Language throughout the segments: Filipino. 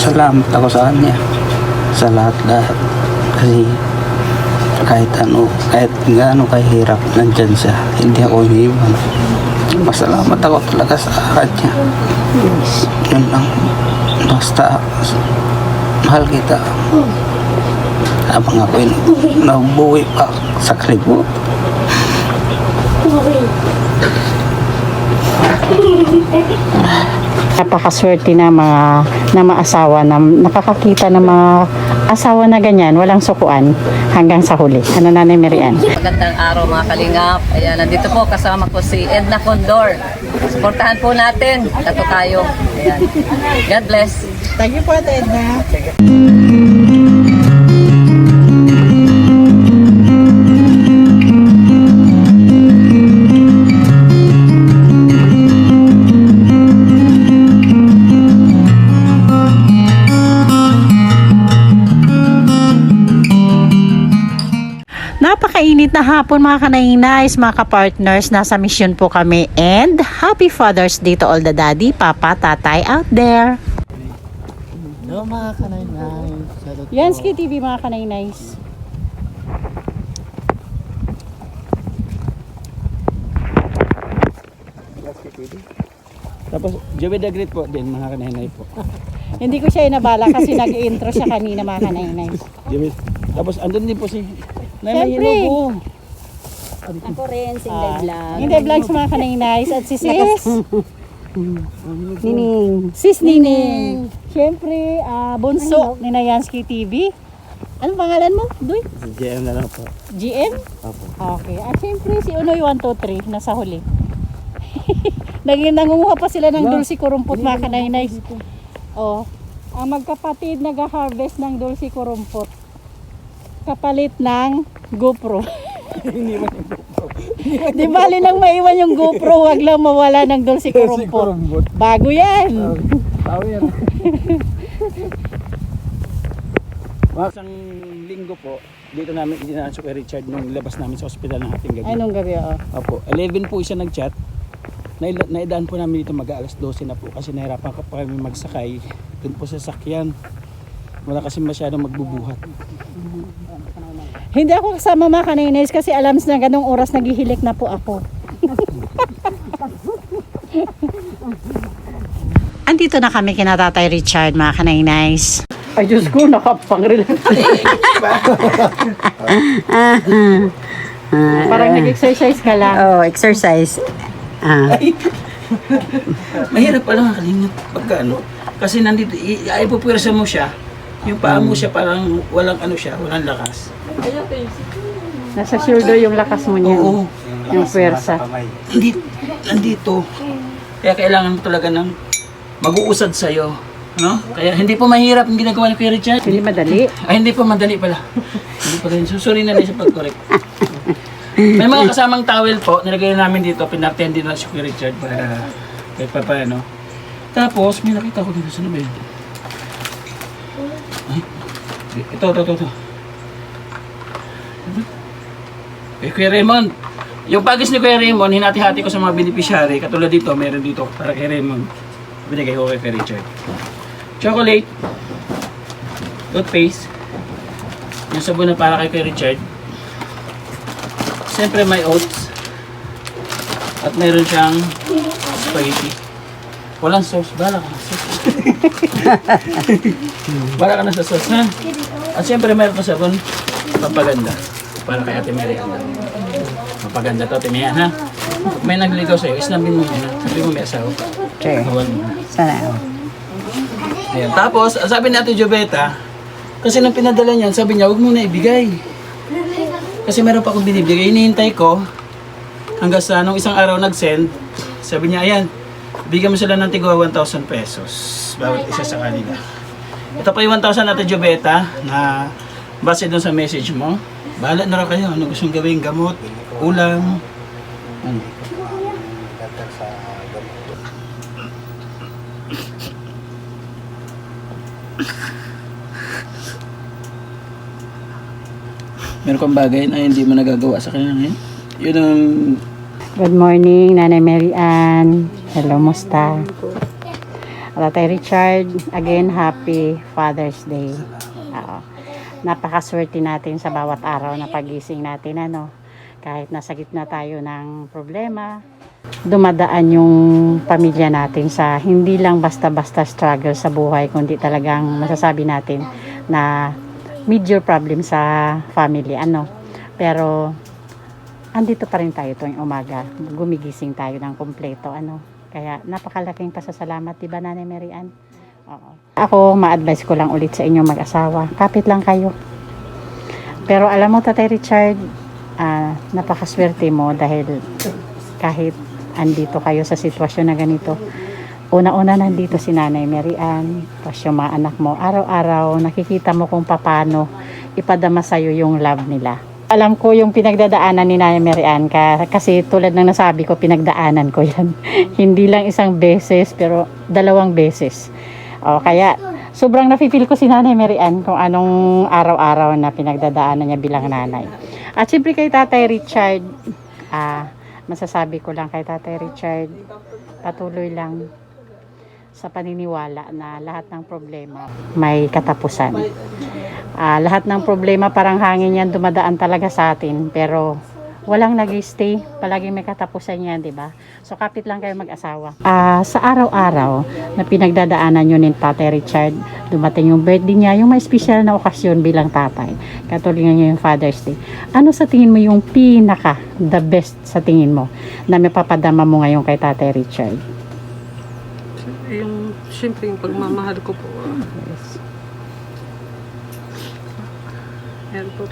Salamat ako sa kanya sa lahat-lahat. Kasi kahit gaano kahirap, nandyan siya. Hindi ako iniwan. Masalamat ako talaga sa kanya. Yun lang. Basta mahal kita. Habang ako'y nabubuhay pa sa kalibo. Napakaswerte na mga asawa na nakakakita ng mga asawa na ganyan, walang sukuan hanggang sa huli. Ano, Nanay Marian? Magandang araw mga kalingap. Ayan, nandito po kasama ko si Edna Condor. Suportahan po natin. Tato tayo. Ayan. God bless. Thank you po, Edna. Napakainit na hapon mga kanainays, mga kapartners, nasa mission po kami, and happy Father's Day to all the daddy, papa, tatay out there. Hello mga kanainays. Yansky TV mga kanainays. Tapos Joey the Great po din mga kanainay po. Hindi ko siya inabala kasi nag-intro siya kanina mga kanainays. Joey. Tapos andun din po si Siyempre. Ako rin, Sinday Vlog. Hindi vlogs mga kanainays at si Sis. Nining. Sis Nining. Siyempre, bunso ni Yansky TV. Anong pangalan mo? Doy? Si JM na lang po. GM? Opo. Okay. At siyempre si Unoy 123 nasa huli. Nangunguha pa sila ng dulce kurumpot mga kanainays. Oh, ang magkapatid nag-harvest ng dulce kurumpot. Kapalit ng GoPro. Di bali lang maiwan yung GoPro, wag lang mawala ng dulce kurumpot. Bago yan. Tao yan. Isang linggo po, dito namin dinaan si Kuya Richard nung labas namin sa ospital ng ating gabi. Anong gabi Opo, 11 po siya nag-chat. Naidaan po namin dito mag-aalas 12 na po kasi nahirapan pa kami magsakay dun po sa sakyan. Wala kasi masyadong magbubuhat. Hindi ako kasama mga kanainays kasi alam na ganong oras naghihilik na po ako. Andito na kami kina Tatay Richard mga kanainays. Ay Diyos ko, nakapang-relax. Parang nag-exercise ka lang. Oh, exercise. Mahirap pala kalingap pagka ano. Kasi nandito, ipupwersa mo siya. Yung paa mo siya parang walang ano siya, walang lakas. Nasa shoulder yung lakas mo niya. Oo. Yung pwersa. Nandito. Kaya kailangan mo talaga ng mag-uusad sa'yo. No? Kaya hindi po mahirap ang ginagawa ni Kuya Richard. Hindi madali. Ay, hindi po madali pala. Hindi pala yun. Susuri na rin sa pag-correct. May mga kasamang towel po, nilagay namin dito, pinartihan din na si Kuya Richard para kahit pa paano. Tapos, may nakita ko dito sa nabi. Ay, ito. Kuya Raymond, yung pagis ni Kuya Raymond, hinati-hati ko sa mga beneficiary. Katulad dito, meron dito para kay Raymond. Binigay ko kay Richard. Chocolate, toothpaste, yung sabon na para kay Kuya Richard. Siyempre may oats. At meron siyang spaghetti. Walang sauce. Bala ka na sauce. Bala ka na sa sauce, ha? At siyempre meron pa sabon. Pampaganda. Para kay Ate Mary. Pampaganda to, Ate Mary, ha? May nagligaw sa'yo. Isnamin mo muna. Sabi mo may asawa. Sure. Bawal mo. Sana. Ayan. Tapos, sabi ni Ate Joveta, kasi nung pinadala niyan, sabi niya, huwag mo na ibigay. Kasi meron pa akong binibigay. Hinihintay ko hanggang sa nung isang araw nag-send. Sabi niya, ayan, bigyan mo sila ng tigwa 1,000 pesos. Bawat isa sa kanila. Ito pa yung 1,000 Ate Joveta na base doon sa message mo. Bahala na rin kayo. Ano gustong gawin? Gamot, ulam. Ano? Meron kang bagay na hindi mo nagagawa sa kanya ngayon? Yun ang... Good morning, Nanay Mary Ann. Hello, musta? Tatay Richard, again, happy Father's Day. Oo. Napakaswerte natin sa bawat araw na pagising natin, ano. Kahit nasa gitna tayo ng problema, dumadaan yung pamilya natin sa hindi lang basta-basta struggle sa buhay, kundi talagang masasabi natin na major problem sa family, ano. Pero andito pa rin tayo tuwing umaga, gumigising tayo ng kumpleto, ano. Kaya napakalaking pasasalamat, diba, Nanay Mary Ann? Oo. Ako, ma-advise ko lang ulit sa inyong mag-asawa, kapit lang kayo. Pero alam mo, Tatay Richard, napakaswerte mo dahil kahit andito kayo sa sitwasyon na ganito, una-una nandito si Nanay Mary Ann, tapos yung mga anak mo, araw-araw nakikita mo kung paano ipadama sa'yo yung love nila. Alam ko yung pinagdadaanan ni Nanay Mary Ann, kasi tulad ng nasabi ko, pinagdaanan ko yan. Hindi lang isang beses, pero 2 beses. O, kaya sobrang nafe-feel ko si Nanay Mary Ann kung anong araw-araw na pinagdadaanan niya bilang nanay. At siyempre kay Tatay Richard, masasabi ko lang kay Tatay Richard, patuloy lang sa paniniwala na lahat ng problema may katapusan. Lahat ng problema parang hangin yan, dumadaan talaga sa atin, pero walang nag-stay, palaging may katapusan yan, di ba? So kapit lang kayo mag-asawa. Sa araw-araw na pinagdadaanan nyo ni Tatay Richard, dumating yung birthday niya, yung may special na okasyon bilang tatay, katulingan niya yung Father's Day. Ano sa tingin mo yung pinaka the best sa tingin mo na may papadama mo ngayon kay Tatay Richard? Yung, siyempre, yung pagmamahal ko po. Yan po,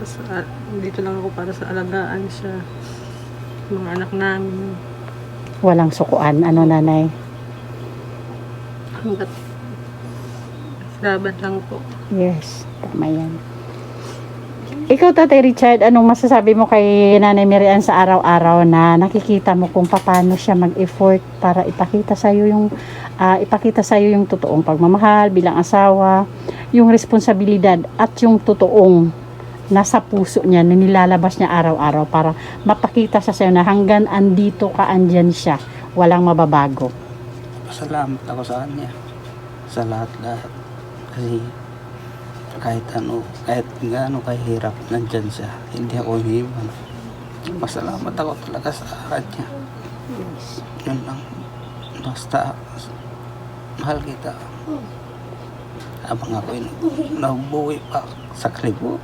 dito lang ako para sa alagaan siya. Mga anak namin. Walang sukuan, ano, Nanay? Hanggat laban lang po. Yes, tama yan. Ikaw, Tatay Richard, anong masasabi mo kay Nanay Mary Ann sa araw-araw na nakikita mo kung paano siya mag-effort para ipakita sa'yo yung totoong pagmamahal bilang asawa, yung responsibilidad at yung totoong nasa puso niya na nilalabas niya araw-araw para mapakita sa sa'yo na hanggang andito ka, andyan siya, walang mababago. Pasalamat ako sa kanya sa lahat-lahat. Kasi kahit gaano kahirap, nandyan siya. Hindi ako iniwan. Pasalamat ako talaga sa kanya. Yun lang. Basta mahal kita. Habang ako'y nabubuhay pa sa kalibot.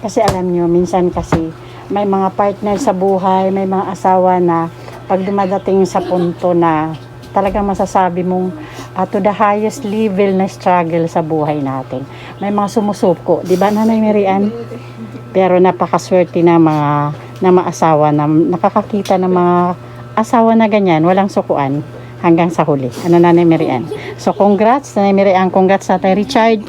Kasi alam nyo, minsan kasi may mga partner sa buhay, may mga asawa na pag dumadating sa punto na talagang masasabi mong to the highest level na struggle sa buhay natin. May mga sumusuko, di ba, Nanay Mary Ann? Pero napakaswerte na mga asawa na nakakakita ng mga asawa na ganyan, walang sukuan hanggang sa huli. Ano, Nanay Mary Ann? So congrats, Nanay Mary Ann, congrats sa Tatay Richard,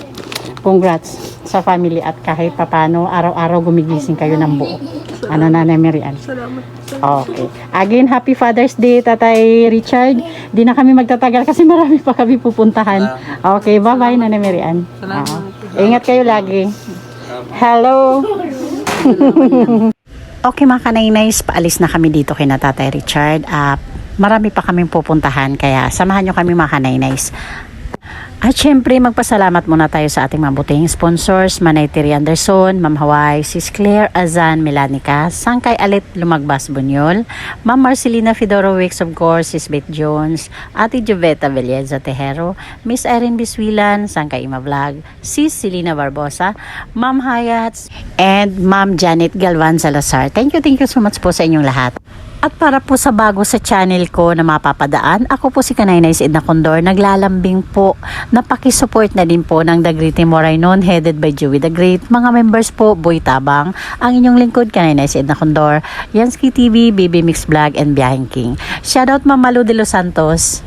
congrats sa family at kahit papano araw-araw gumigising kayo ng buo. Ano, Nanay Mary Ann? Salamat. Okay. Again, happy Father's Day, Tatay Richard. Di na kami magtatagal kasi marami pa kami pupuntahan. Okay, bye-bye, Nanay Mary Ann. Salamat. Ingat kayo lagi. Hello. Okay, mga kanay-nays, paalis na kami dito kay Tatay Richard. Marami pa kaming pupuntahan, kaya samahan nyo kami, mga kanay-nays. At syempre, magpasalamat muna tayo sa ating mabuting sponsors, Manay Terry Anderson, Ma'am Hawaii, Sis Claire Azan Melanica, Sangkay Alit Lumagbas Bunyol, Ma'am Marcelina Fedorowicz, of course, Sis Beth Jones, Ate Joveta Velleza Tejero, Miss Irene Biswilan, Sangkay Ima Vlog, Sis Selena Barbosa, Ma'am Hayats, and Ma'am Janet Galvan Salazar. Thank you so much po sa inyong lahat. At para po sa bago sa channel ko na mapapadaan, ako po si Kanaynay Edna Condor, naglalambing po na pakisupport na din po ng The Great Moraynon headed by Joey the Great. Mga members po, Boy Tabang, ang inyong lingkod, Kanaynay Edna Condor, Yansky TV, Baby Mix Vlog, and Biyaheng King. Shoutout Ma'am Malu de los Santos.